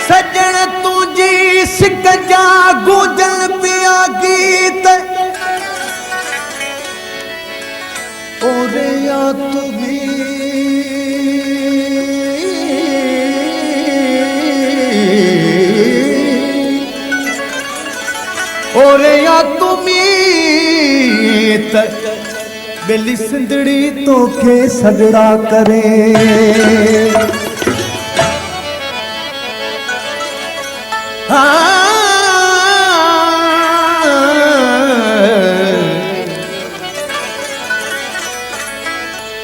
सजण तुझी सिक जा गूंजन पिया गीत और या तू भी और या तुम्हें बेली सिंदड़ी तो के सगड़ा करे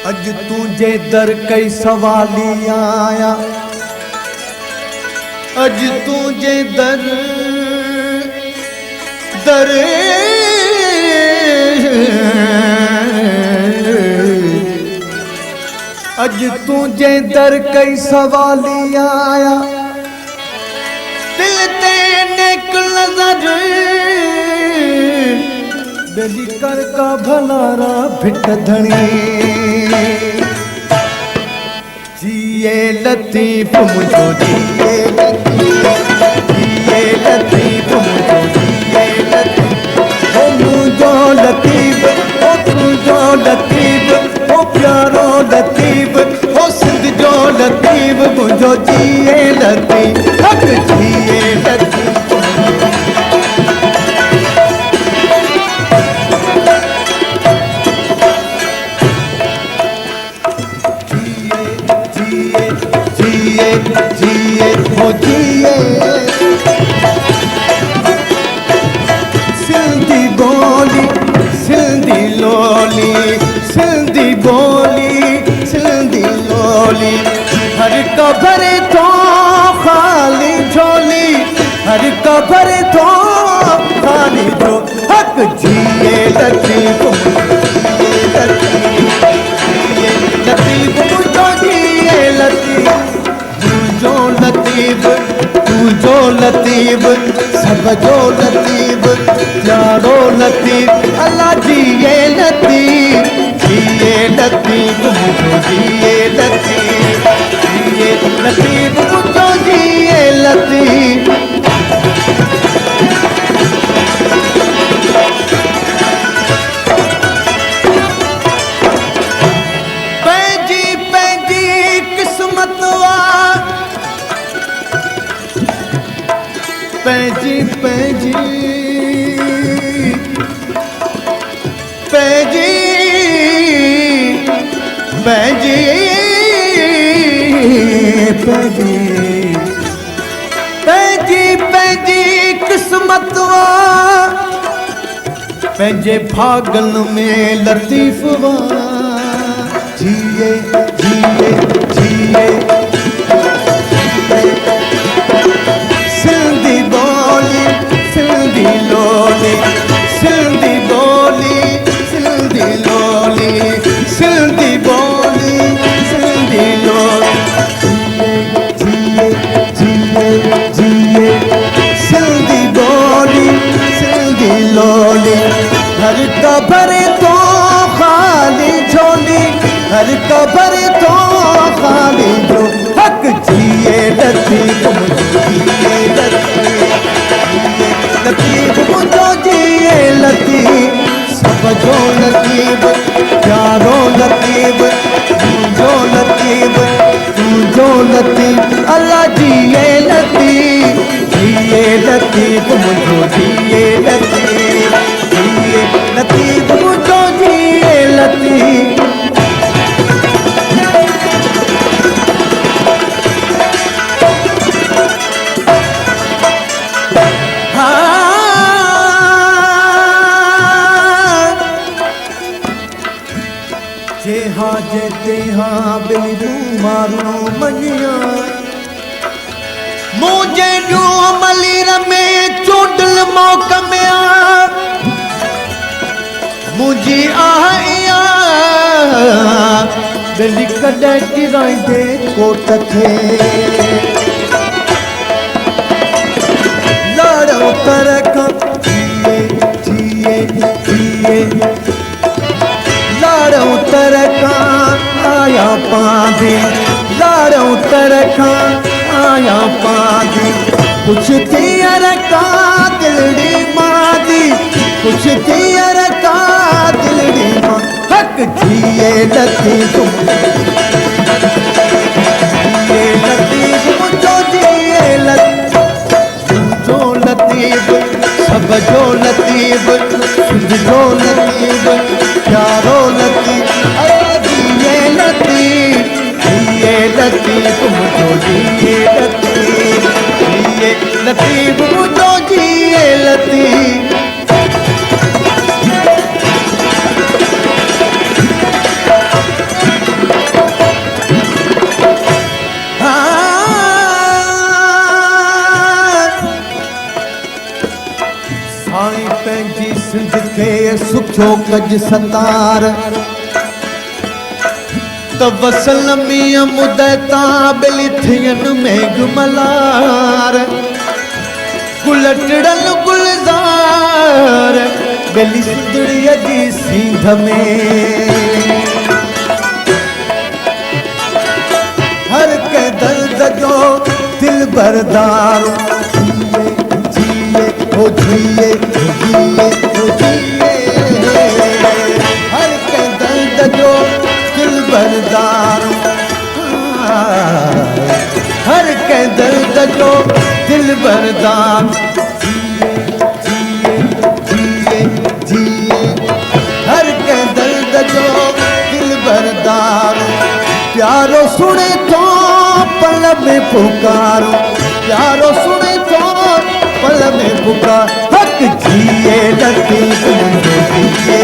अज तुझे दर कई सवाली आया अज तुझे दर अज तुझे दर कई सवाली आया दिल ते नेक नजर बेली कर का भलारा भिट धनी जिए लतीफ मुझो जिए लतीफ मुझो मुझो लतीफ ओ तुझो लतीफ ओ प्यारो लतीफ ओ सिंध जो लतीफ मुझो जिए लतीफ हक जिए लतीफ जिए जिए हो जिए सिंधी बोली सिंधी लोली सिंधी बोली सिंधी लोली हर कबर तो खाली झोली हर कबर तो खाली झो हक जिए लतीफ लतीफ मुझो जिए लतीफ तुझो लतीफ तुझो लतीफ सब जो लतीफ यारो लतीफ अल्लाह जिए लतीफ मुझो जिए लतीफ मुझो जिए लतीफ पैंजी पैंजी किस्मत पैंजी पैंजी पैंजी पैंजी पैंजी पैंजी पैंजी किस्मत पैंजे भागन में लतीफ जिए जिए जिए सिंधी बोली सिंधी लोली सिंधी बोली सिंधी लोली सिंधी बोली सिंधी लोली जिए जिए जिए सिंधी बोली सिंधी लोली हर कबर तो खाली झोली हर कबर तो खाली जो हक जिए लतीफ जिए लतीफ मुझो जिए लतीफ सब जो लतीफ प्यारो लतीफ तुझो लतीफ अल्लाह जिए लतीफ मुझो जिए लतीफ मुझो जिए लतीफ जे हाँ बिलू मारो मनिया मुझे जो मलिर में चोटल मौका में मुझे आया बिली कॾहिं किराई दे कोट थे लाड़ो तरक जिए जिए जिए लाड़ो तरका आया पांदे लाड़ो दर खां आया पादी पुछती अरका दिलड़ी मादी पुछती अरका दिलड़ी मां हक जिए लतीफ़ जिए लतीफ़ मुझो जिए जो लतीफ़ सब जो लतीफ़ सुध जो लतीफ़ प्यारो लतीफ़ जिए लतीफ़ जिए लतीफ़ मुझो जिए लतीफ़ जिए लतीफ़ मुझो जिए लतीफ़ साईं पंहिंजी सिंध खे सुखियो कज सतार त वसल मींहं मुदता ॿिली थियनि मेघ मलार गुल टिड़ल गुलज़ार ॿिली सुंदड़ीअ जी सींध में हर कंहिं दर्द जो दिल बरदार जिए ओ जिए जिए ओ जिए हर कंहिं दर्द जो दिल बरदार हर कंहिं दर्द जो दिल बरदार जिए जिए जिए हर कंहिं दर्द जो दिल बरदार प्यारो सुने तो पल में पुकारो प्यारो सुने तो पल में पुकार हक जिए लतीफ़ मुझो जिए